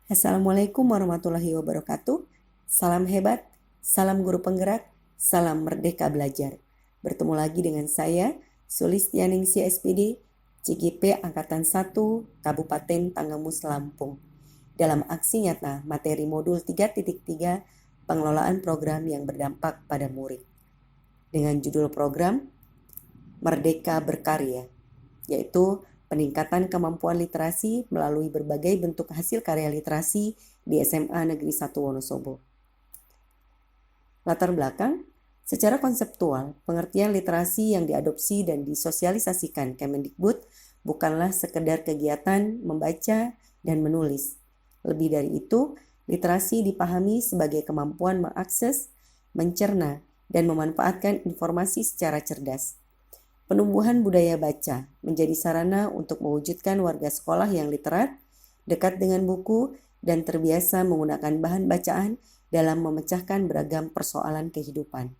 Assalamualaikum warahmatullahi wabarakatuh. Salam hebat, salam guru penggerak, salam merdeka belajar. Bertemu lagi dengan saya, Sulistianingsih SPD, CGP Angkatan 1, Kabupaten Tanggamus, Lampung. Dalam aksi nyata materi modul 3.3 pengelolaan program yang berdampak pada murid. Dengan judul program Merdeka Berkarya, yaitu peningkatan kemampuan literasi melalui berbagai bentuk hasil karya literasi di SMA Negeri 1 Wonosobo. Latar belakang, secara konseptual, pengertian literasi yang diadopsi dan disosialisasikan Kemendikbud bukanlah sekedar kegiatan membaca dan menulis. Lebih dari itu, literasi dipahami sebagai kemampuan mengakses, mencerna, dan memanfaatkan informasi secara cerdas. Penumbuhan budaya baca menjadi sarana untuk mewujudkan warga sekolah yang literat, dekat dengan buku, dan terbiasa menggunakan bahan bacaan dalam memecahkan beragam persoalan kehidupan.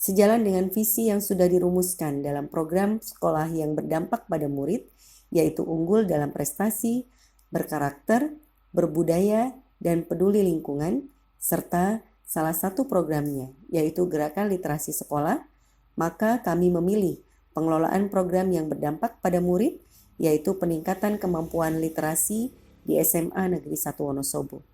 Sejalan dengan visi yang sudah dirumuskan dalam program sekolah yang berdampak pada murid, yaitu unggul dalam prestasi, berkarakter, berbudaya, dan peduli lingkungan, serta salah satu programnya, yaitu Gerakan Literasi Sekolah, maka kami memilih pengelolaan program yang berdampak pada murid, yaitu peningkatan kemampuan literasi di SMA Negeri 1 Wonosobo.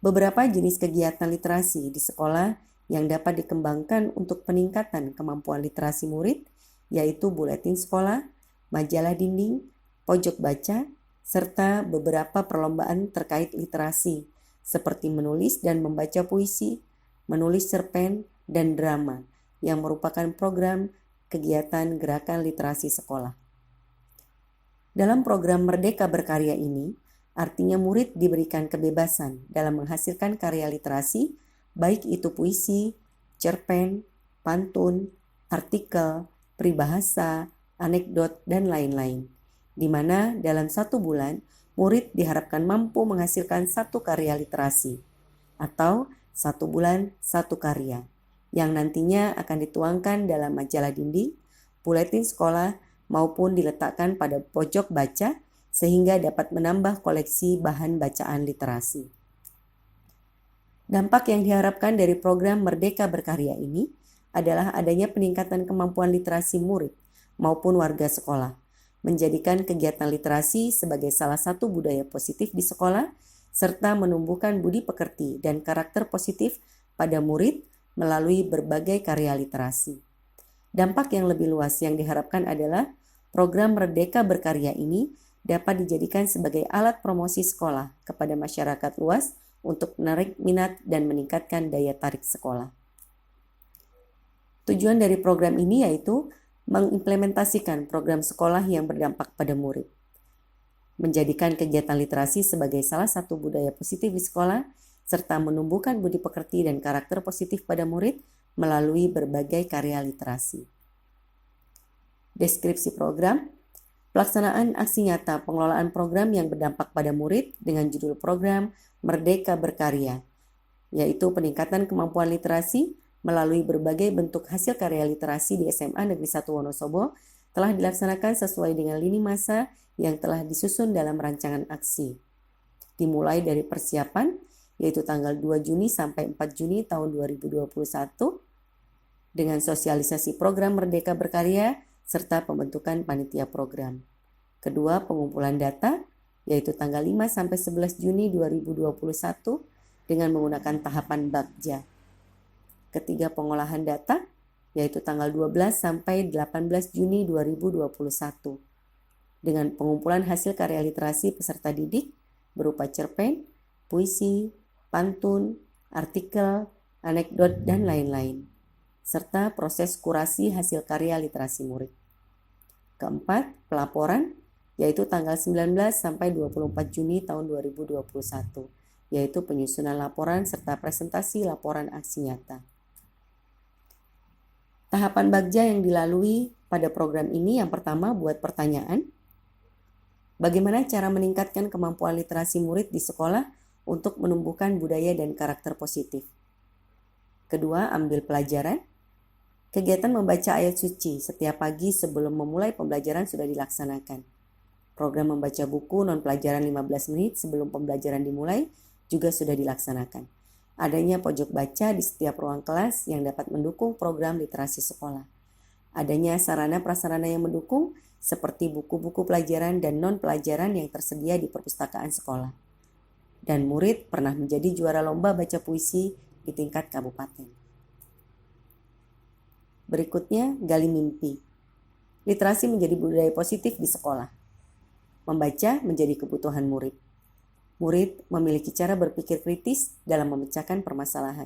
Beberapa jenis kegiatan literasi di sekolah yang dapat dikembangkan untuk peningkatan kemampuan literasi murid, yaitu buletin sekolah, majalah dinding, pojok baca, serta beberapa perlombaan terkait literasi, seperti menulis dan membaca puisi, menulis cerpen, dan drama, yang merupakan program kegiatan gerakan literasi sekolah. Dalam program Merdeka Berkarya ini, artinya murid diberikan kebebasan dalam menghasilkan karya literasi, baik itu puisi, cerpen, pantun, artikel, peribahasa, anekdot, dan lain-lain, di mana dalam 1 bulan, murid diharapkan mampu menghasilkan 1 karya literasi, atau 1 bulan 1 karya, yang nantinya akan dituangkan dalam majalah dinding, buletin sekolah, maupun diletakkan pada pojok baca sehingga dapat menambah koleksi bahan bacaan literasi. Dampak yang diharapkan dari program Merdeka Berkarya ini adalah adanya peningkatan kemampuan literasi murid maupun warga sekolah, menjadikan kegiatan literasi sebagai salah satu budaya positif di sekolah, serta menumbuhkan budi pekerti dan karakter positif pada murid melalui berbagai karya literasi. Dampak yang lebih luas yang diharapkan adalah program Merdeka Berkarya ini dapat dijadikan sebagai alat promosi sekolah kepada masyarakat luas untuk menarik minat dan meningkatkan daya tarik sekolah. Tujuan dari program ini yaitu mengimplementasikan program sekolah yang berdampak pada murid, menjadikan kegiatan literasi sebagai salah satu budaya positif di sekolah, serta menumbuhkan budi pekerti dan karakter positif pada murid melalui berbagai karya literasi. Deskripsi program, pelaksanaan aksi nyata pengelolaan program yang berdampak pada murid dengan judul program Merdeka Berkarya, yaitu peningkatan kemampuan literasi melalui berbagai bentuk hasil karya literasi di SMA Negeri 1 Wonosobo telah dilaksanakan sesuai dengan lini masa yang telah disusun dalam rancangan aksi. Dimulai dari persiapan, yaitu tanggal 2 Juni sampai 4 Juni tahun 2021, dengan sosialisasi program Merdeka Berkarya, serta pembentukan panitia program. Kedua, pengumpulan data, yaitu tanggal 5 sampai 11 Juni 2021, dengan menggunakan tahapan Bagja. Ketiga, pengolahan data, yaitu tanggal 12 sampai 18 Juni 2021, dengan pengumpulan hasil karya literasi peserta didik berupa cerpen, puisi, pantun, artikel, anekdot, dan lain-lain, serta proses kurasi hasil karya literasi murid. Keempat, pelaporan, yaitu tanggal 19 sampai 24 Juni tahun 2021, yaitu penyusunan laporan serta presentasi laporan aksi nyata. Tahapan Bagja yang dilalui pada program ini yang pertama buat pertanyaan, bagaimana cara meningkatkan kemampuan literasi murid di sekolah untuk menumbuhkan budaya dan karakter positif. Kedua, ambil pelajaran. Kegiatan membaca ayat suci setiap pagi sebelum memulai pembelajaran sudah dilaksanakan. Program membaca buku non-pelajaran 15 menit sebelum pembelajaran dimulai juga sudah dilaksanakan. Adanya pojok baca di setiap ruang kelas yang dapat mendukung program literasi sekolah. Adanya sarana prasarana yang mendukung seperti buku-buku pelajaran dan non-pelajaran yang tersedia di perpustakaan sekolah. Dan murid pernah menjadi juara lomba baca puisi di tingkat kabupaten. Berikutnya, gali mimpi. Literasi menjadi budaya positif di sekolah. Membaca menjadi kebutuhan murid. Murid memiliki cara berpikir kritis dalam memecahkan permasalahan.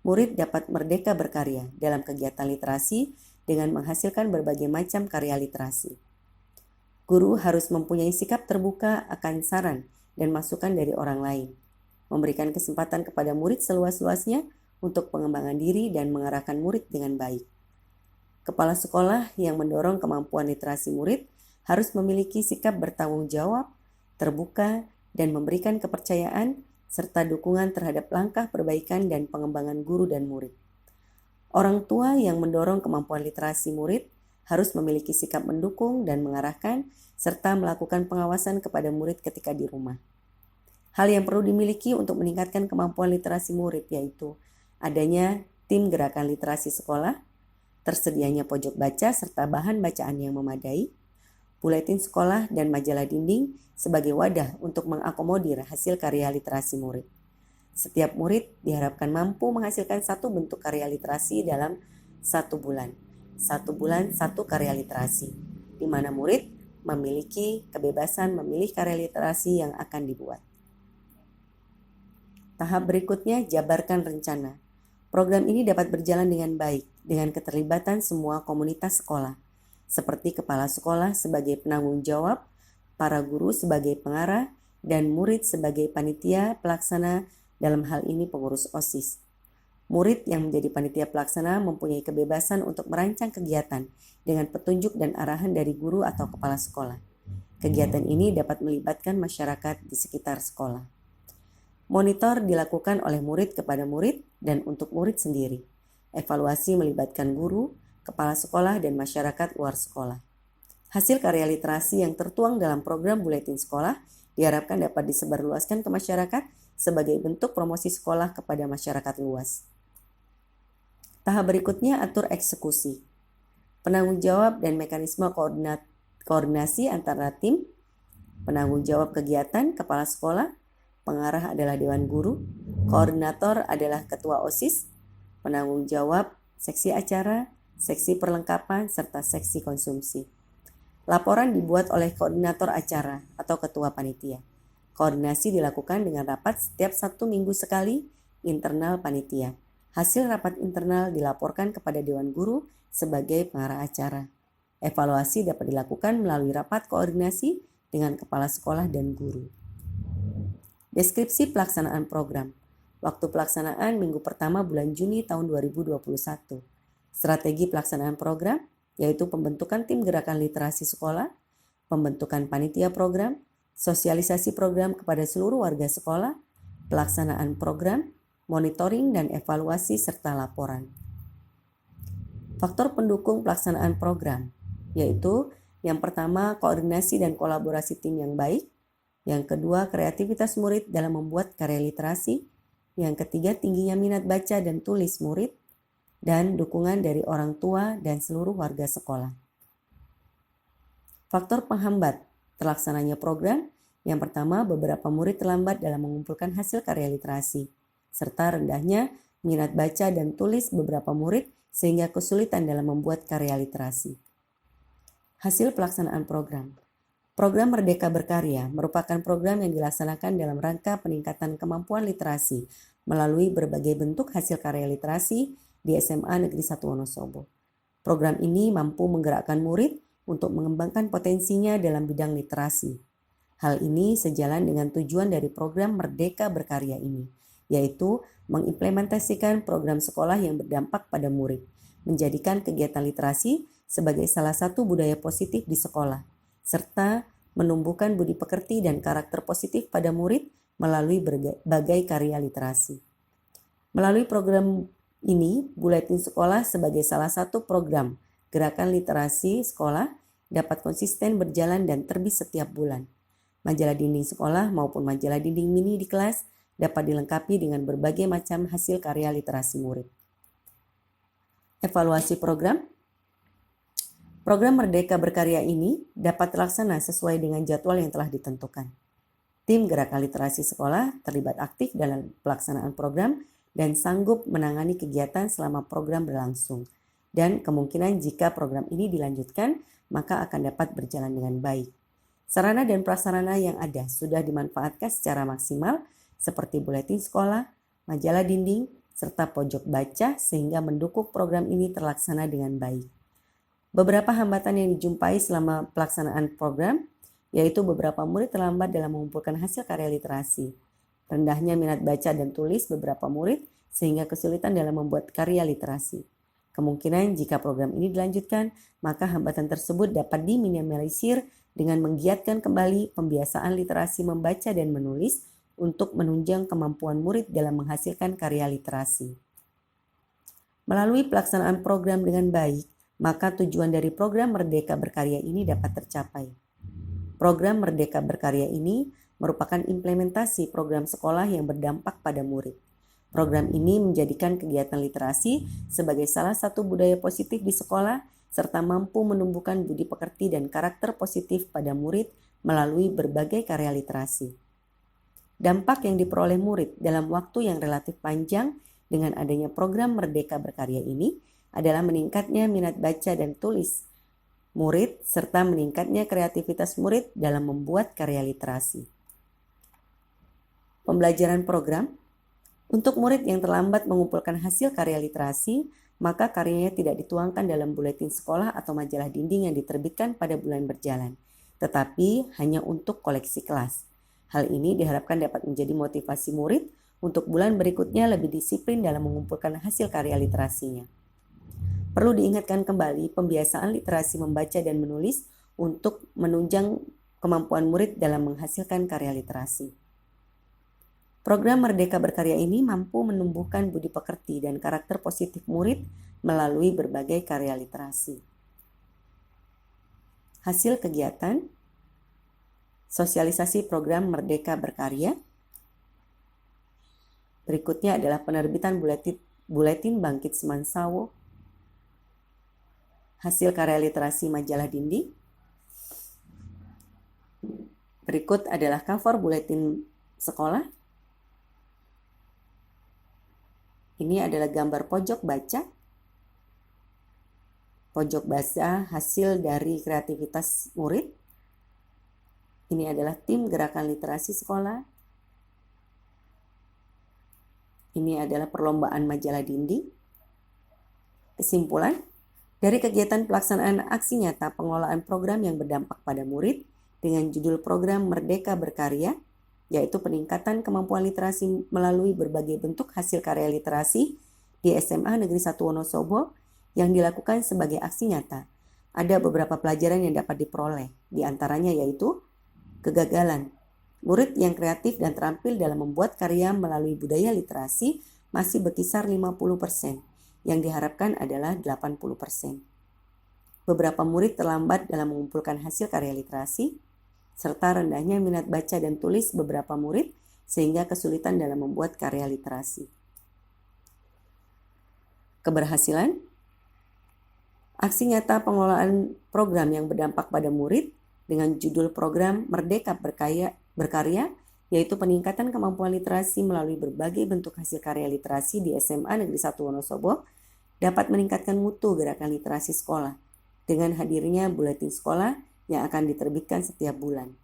Murid dapat merdeka berkarya dalam kegiatan literasi dengan menghasilkan berbagai macam karya literasi. Guru harus mempunyai sikap terbuka akan saran dan masukan dari orang lain, memberikan kesempatan kepada murid seluas-luasnya untuk pengembangan diri dan mengarahkan murid dengan baik. Kepala sekolah yang mendorong kemampuan literasi murid harus memiliki sikap bertanggung jawab, terbuka, dan memberikan kepercayaan serta dukungan terhadap langkah perbaikan dan pengembangan guru dan murid. Orang tua yang mendorong kemampuan literasi murid harus memiliki sikap mendukung dan mengarahkan serta melakukan pengawasan kepada murid ketika di rumah. Hal yang perlu dimiliki untuk meningkatkan kemampuan literasi murid yaitu adanya tim gerakan literasi sekolah, tersedianya pojok baca serta bahan bacaan yang memadai, buletin sekolah dan majalah dinding sebagai wadah untuk mengakomodir hasil karya literasi murid. Setiap murid diharapkan mampu menghasilkan satu bentuk karya literasi dalam 1 bulan. 1 bulan 1 karya literasi, di mana murid memiliki kebebasan memilih karya literasi yang akan dibuat. Tahap berikutnya, jabarkan rencana. Program ini dapat berjalan dengan baik dengan keterlibatan semua komunitas sekolah, seperti kepala sekolah sebagai penanggung jawab, para guru sebagai pengarah, dan murid sebagai panitia pelaksana, dalam hal ini pengurus OSIS. Murid yang menjadi panitia pelaksana mempunyai kebebasan untuk merancang kegiatan dengan petunjuk dan arahan dari guru atau kepala sekolah. Kegiatan ini dapat melibatkan masyarakat di sekitar sekolah. Monitor dilakukan oleh murid kepada murid dan untuk murid sendiri. Evaluasi melibatkan guru, kepala sekolah, dan masyarakat luar sekolah. Hasil karya literasi yang tertuang dalam program buletin sekolah diharapkan dapat disebarluaskan ke masyarakat sebagai bentuk promosi sekolah kepada masyarakat luas. Tahap berikutnya, atur eksekusi. Penanggung jawab dan mekanisme koordinasi antara tim, penanggung jawab kegiatan, kepala sekolah, pengarah adalah dewan guru, koordinator adalah ketua OSIS, penanggung jawab seksi acara, seksi perlengkapan, serta seksi konsumsi. Laporan dibuat oleh koordinator acara atau ketua panitia. Koordinasi dilakukan dengan rapat setiap 1 minggu sekali internal panitia. Hasil rapat internal dilaporkan kepada dewan guru sebagai pengarah acara. Evaluasi dapat dilakukan melalui rapat koordinasi dengan kepala sekolah dan guru. Deskripsi pelaksanaan program. Waktu pelaksanaan minggu pertama bulan Juni tahun 2021. Strategi pelaksanaan program, yaitu pembentukan tim gerakan literasi sekolah, pembentukan panitia program, sosialisasi program kepada seluruh warga sekolah, pelaksanaan program, monitoring dan evaluasi serta laporan. Faktor pendukung pelaksanaan program, yaitu yang pertama koordinasi dan kolaborasi tim yang baik, yang kedua kreativitas murid dalam membuat karya literasi, yang ketiga tingginya minat baca dan tulis murid, dan dukungan dari orang tua dan seluruh warga sekolah. Faktor penghambat terlaksananya program, yang pertama beberapa murid terlambat dalam mengumpulkan hasil karya literasi, serta rendahnya minat baca dan tulis beberapa murid sehingga kesulitan dalam membuat karya literasi. Hasil pelaksanaan program. Program Merdeka Berkarya merupakan program yang dilaksanakan dalam rangka peningkatan kemampuan literasi melalui berbagai bentuk hasil karya literasi di SMA Negeri 1 Wonosobo. Program ini mampu menggerakkan murid untuk mengembangkan potensinya dalam bidang literasi. Hal ini sejalan dengan tujuan dari program Merdeka Berkarya ini, yaitu mengimplementasikan program sekolah yang berdampak pada murid, menjadikan kegiatan literasi sebagai salah satu budaya positif di sekolah, serta menumbuhkan budi pekerti dan karakter positif pada murid melalui berbagai karya literasi. Melalui program ini, buletin sekolah sebagai salah satu program gerakan literasi sekolah dapat konsisten berjalan dan terbit setiap bulan. Majalah dinding sekolah maupun majalah dinding mini di kelas dapat dilengkapi dengan berbagai macam hasil karya literasi murid. Evaluasi program. Program Merdeka Berkarya ini dapat terlaksana sesuai dengan jadwal yang telah ditentukan. Tim Gerakan Literasi Sekolah terlibat aktif dalam pelaksanaan program dan sanggup menangani kegiatan selama program berlangsung. Dan kemungkinan jika program ini dilanjutkan, maka akan dapat berjalan dengan baik. Sarana dan prasarana yang ada sudah dimanfaatkan secara maksimal seperti buletin sekolah, majalah dinding, serta pojok baca sehingga mendukung program ini terlaksana dengan baik. Beberapa hambatan yang dijumpai selama pelaksanaan program, yaitu beberapa murid terlambat dalam mengumpulkan hasil karya literasi, rendahnya minat baca dan tulis beberapa murid sehingga kesulitan dalam membuat karya literasi. Kemungkinan jika program ini dilanjutkan, maka hambatan tersebut dapat diminimalisir dengan menggiatkan kembali pembiasaan literasi membaca dan menulis untuk menunjang kemampuan murid dalam menghasilkan karya literasi. Melalui pelaksanaan program dengan baik, maka tujuan dari program Merdeka Berkarya ini dapat tercapai. Program Merdeka Berkarya ini merupakan implementasi program sekolah yang berdampak pada murid. Program ini menjadikan kegiatan literasi sebagai salah satu budaya positif di sekolah serta mampu menumbuhkan budi pekerti dan karakter positif pada murid melalui berbagai karya literasi. Dampak yang diperoleh murid dalam waktu yang relatif panjang dengan adanya program Merdeka Berkarya ini adalah meningkatnya minat baca dan tulis murid serta meningkatnya kreativitas murid dalam membuat karya literasi. Pembelajaran program. Untuk murid yang terlambat mengumpulkan hasil karya literasi, maka karyanya tidak dituangkan dalam buletin sekolah atau majalah dinding yang diterbitkan pada bulan berjalan, tetapi hanya untuk koleksi kelas. Hal ini diharapkan dapat menjadi motivasi murid untuk bulan berikutnya lebih disiplin dalam mengumpulkan hasil karya literasinya. Perlu diingatkan kembali pembiasaan literasi membaca dan menulis untuk menunjang kemampuan murid dalam menghasilkan karya literasi. Program Merdeka Berkarya ini mampu menumbuhkan budi pekerti dan karakter positif murid melalui berbagai karya literasi. Hasil kegiatan, sosialisasi program Merdeka Berkarya. Berikutnya adalah penerbitan buletin Bangkit Semansawo, hasil karya literasi majalah dinding. Berikut adalah cover buletin sekolah. Ini adalah gambar pojok baca hasil dari kreativitas murid. Ini adalah tim gerakan literasi sekolah. Ini adalah perlombaan majalah dinding. Kesimpulan, dari kegiatan pelaksanaan aksi nyata pengelolaan program yang berdampak pada murid dengan judul program Merdeka Berkarya, yaitu peningkatan kemampuan literasi melalui berbagai bentuk hasil karya literasi di SMA Negeri 1 Wonosobo yang dilakukan sebagai aksi nyata. Ada beberapa pelajaran yang dapat diperoleh, di antaranya yaitu kegagalan. Murid yang kreatif dan terampil dalam membuat karya melalui budaya literasi masih berkisar 50%, yang diharapkan adalah 80%. Beberapa murid terlambat dalam mengumpulkan hasil karya literasi, serta rendahnya minat baca dan tulis beberapa murid sehingga kesulitan dalam membuat karya literasi. Keberhasilan. Aksi nyata pengelolaan program yang berdampak pada murid dengan judul program Merdeka Berkarya, yaitu peningkatan kemampuan literasi melalui berbagai bentuk hasil karya literasi di SMA Negeri 1 Wonosobo, dapat meningkatkan mutu gerakan literasi sekolah dengan hadirnya buletin sekolah yang akan diterbitkan setiap bulan.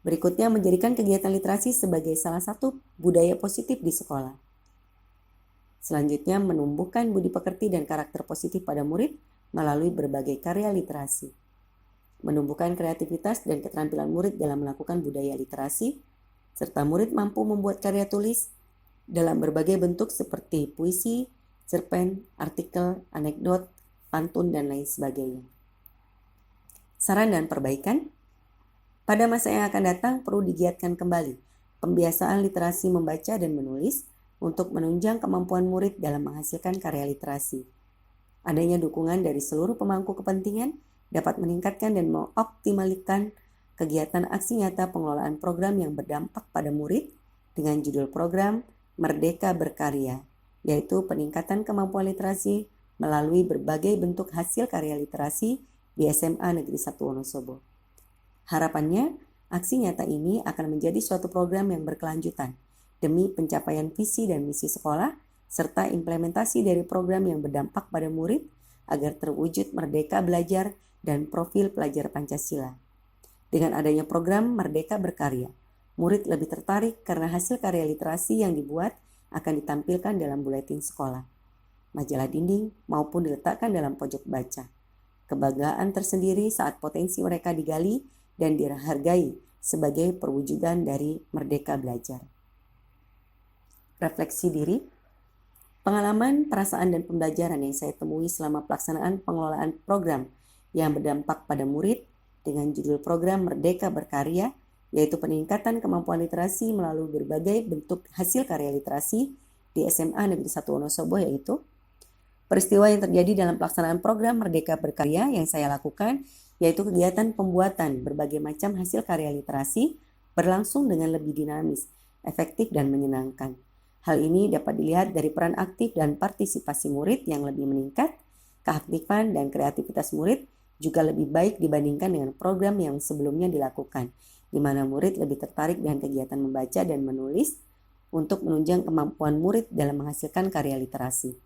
Berikutnya, menjadikan kegiatan literasi sebagai salah satu budaya positif di sekolah. Selanjutnya, menumbuhkan budi pekerti dan karakter positif pada murid melalui berbagai karya literasi. Menumbuhkan kreativitas dan keterampilan murid dalam melakukan budaya literasi, serta murid mampu membuat karya tulis dalam berbagai bentuk seperti puisi, cerpen, artikel, anekdot, pantun, dan lain sebagainya. Saran dan perbaikan. Pada masa yang akan datang perlu digiatkan kembali pembiasaan literasi membaca dan menulis untuk menunjang kemampuan murid dalam menghasilkan karya literasi. Adanya dukungan dari seluruh pemangku kepentingan dapat meningkatkan dan mengoptimalkan kegiatan aksi nyata pengelolaan program yang berdampak pada murid dengan judul program Merdeka Berkarya, yaitu peningkatan kemampuan literasi melalui berbagai bentuk hasil karya literasi di SMA Negeri 1 Wonosobo. Harapannya, aksi nyata ini akan menjadi suatu program yang berkelanjutan demi pencapaian visi dan misi sekolah serta implementasi dari program yang berdampak pada murid agar terwujud merdeka belajar dan profil pelajar Pancasila. Dengan adanya program Merdeka Berkarya, murid lebih tertarik karena hasil karya literasi yang dibuat akan ditampilkan dalam buletin sekolah, majalah dinding maupun diletakkan dalam pojok baca. Kebanggaan tersendiri saat potensi mereka digali dan dihargai sebagai perwujudan dari merdeka belajar. Refleksi diri, pengalaman, perasaan, dan pembelajaran yang saya temui selama pelaksanaan pengelolaan program yang berdampak pada murid dengan judul program Merdeka Berkarya, yaitu peningkatan kemampuan literasi melalui berbagai bentuk hasil karya literasi di SMA Negeri 1 Wonosobo, yaitu peristiwa yang terjadi dalam pelaksanaan program Merdeka Berkarya yang saya lakukan, yaitu kegiatan pembuatan berbagai macam hasil karya literasi berlangsung dengan lebih dinamis, efektif, dan menyenangkan. Hal ini dapat dilihat dari peran aktif dan partisipasi murid yang lebih meningkat, keaktifan dan kreativitas murid juga lebih baik dibandingkan dengan program yang sebelumnya dilakukan, di mana murid lebih tertarik dengan kegiatan membaca dan menulis untuk menunjang kemampuan murid dalam menghasilkan karya literasi.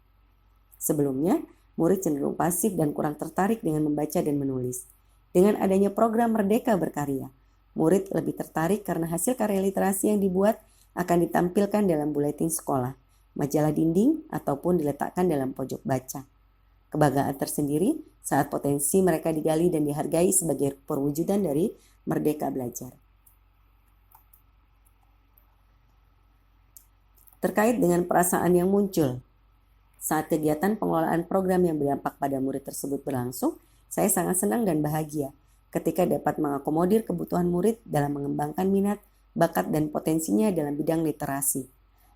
Sebelumnya, murid cenderung pasif dan kurang tertarik dengan membaca dan menulis. Dengan adanya program Merdeka Berkarya, murid lebih tertarik karena hasil karya literasi yang dibuat akan ditampilkan dalam buletin sekolah, majalah dinding, ataupun diletakkan dalam pojok baca. Kebanggaan tersendiri saat potensi mereka digali dan dihargai sebagai perwujudan dari merdeka belajar. Terkait dengan perasaan yang muncul saat kegiatan pengelolaan program yang berdampak pada murid tersebut berlangsung, saya sangat senang dan bahagia ketika dapat mengakomodir kebutuhan murid dalam mengembangkan minat, bakat, dan potensinya dalam bidang literasi.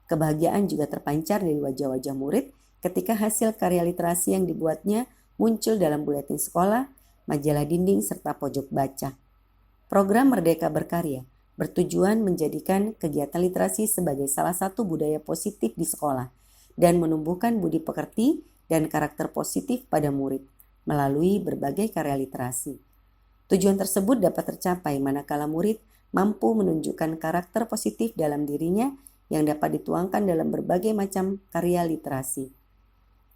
Kebahagiaan juga terpancar dari wajah-wajah murid ketika hasil karya literasi yang dibuatnya muncul dalam buletin sekolah, majalah dinding, serta pojok baca. Program Merdeka Berkarya bertujuan menjadikan kegiatan literasi sebagai salah satu budaya positif di sekolah dan menumbuhkan budi pekerti dan karakter positif pada murid melalui berbagai karya literasi. Tujuan tersebut dapat tercapai manakala murid mampu menunjukkan karakter positif dalam dirinya yang dapat dituangkan dalam berbagai macam karya literasi.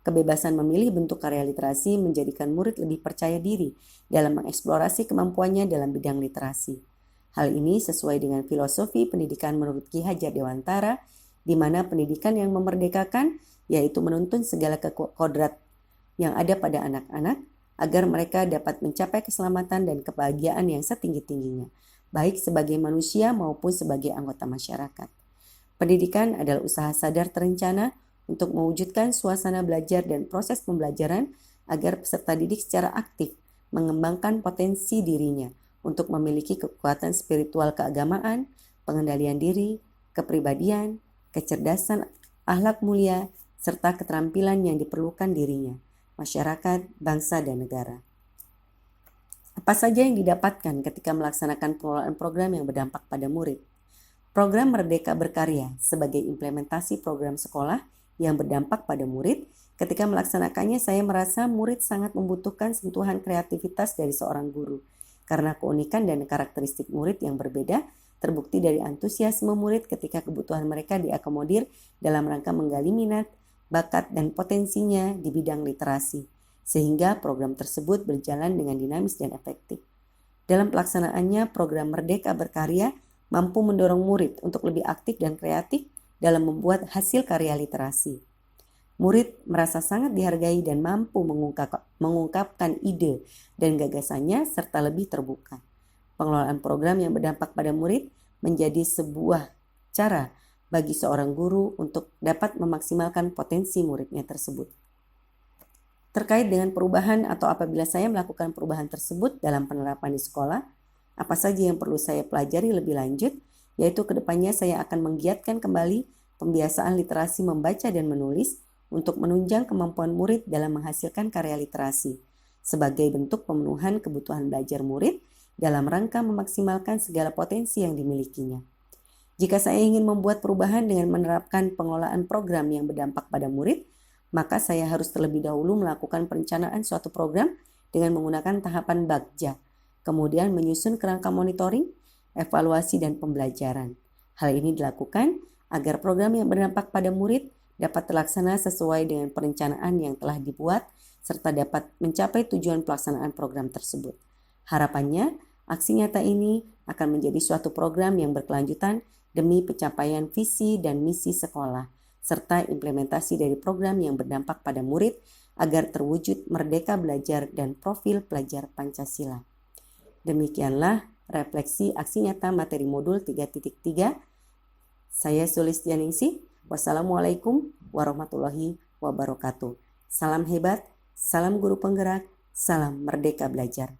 Kebebasan memilih bentuk karya literasi menjadikan murid lebih percaya diri dalam mengeksplorasi kemampuannya dalam bidang literasi. Hal ini sesuai dengan filosofi pendidikan menurut Ki Hajar Dewantara, di mana pendidikan yang memerdekakan yaitu menuntun segala kodrat yang ada pada anak-anak agar mereka dapat mencapai keselamatan dan kebahagiaan yang setinggi-tingginya, baik sebagai manusia maupun sebagai anggota masyarakat. Pendidikan adalah usaha sadar terencana untuk mewujudkan suasana belajar dan proses pembelajaran agar peserta didik secara aktif mengembangkan potensi dirinya untuk memiliki kekuatan spiritual keagamaan, pengendalian diri, kepribadian, kecerdasan, akhlak mulia, serta keterampilan yang diperlukan dirinya, masyarakat, bangsa, dan negara. Apa saja yang didapatkan ketika melaksanakan pengelolaan program yang berdampak pada murid? Program Merdeka Berkarya sebagai implementasi program sekolah yang berdampak pada murid, ketika melaksanakannya saya merasa murid sangat membutuhkan sentuhan kreativitas dari seorang guru, karena keunikan dan karakteristik murid yang berbeda terbukti dari antusiasme murid ketika kebutuhan mereka diakomodir dalam rangka menggali minat, bakat, dan potensinya di bidang literasi, sehingga program tersebut berjalan dengan dinamis dan efektif. Dalam pelaksanaannya, program Merdeka Berkarya mampu mendorong murid untuk lebih aktif dan kreatif dalam membuat hasil karya literasi. Murid merasa sangat dihargai dan mampu mengungkapkan ide dan gagasannya serta lebih terbuka. Pengelolaan program yang berdampak pada murid menjadi sebuah cara bagi seorang guru untuk dapat memaksimalkan potensi muridnya tersebut. Terkait dengan perubahan atau apabila saya melakukan perubahan tersebut dalam penerapan di sekolah, apa saja yang perlu saya pelajari lebih lanjut, yaitu kedepannya saya akan menggiatkan kembali pembiasaan literasi membaca dan menulis untuk menunjang kemampuan murid dalam menghasilkan karya literasi. sebagai bentuk pemenuhan kebutuhan belajar murid dalam rangka memaksimalkan segala potensi yang dimilikinya. Jika saya ingin membuat perubahan dengan menerapkan pengelolaan program yang berdampak pada murid, maka saya harus terlebih dahulu melakukan perencanaan suatu program dengan menggunakan tahapan bagja, kemudian menyusun kerangka monitoring, evaluasi, dan pembelajaran. Hal ini dilakukan agar program yang berdampak pada murid dapat terlaksana sesuai dengan perencanaan yang telah dibuat serta dapat mencapai tujuan pelaksanaan program tersebut. Harapannya, aksi nyata ini akan menjadi suatu program yang berkelanjutan demi pencapaian visi dan misi sekolah, serta implementasi dari program yang berdampak pada murid agar terwujud merdeka belajar dan profil pelajar Pancasila. Demikianlah refleksi aksi nyata materi modul 3.3. Saya Sulistianingsih. Wassalamualaikum warahmatullahi wabarakatuh. Salam hebat, salam guru penggerak, salam merdeka belajar.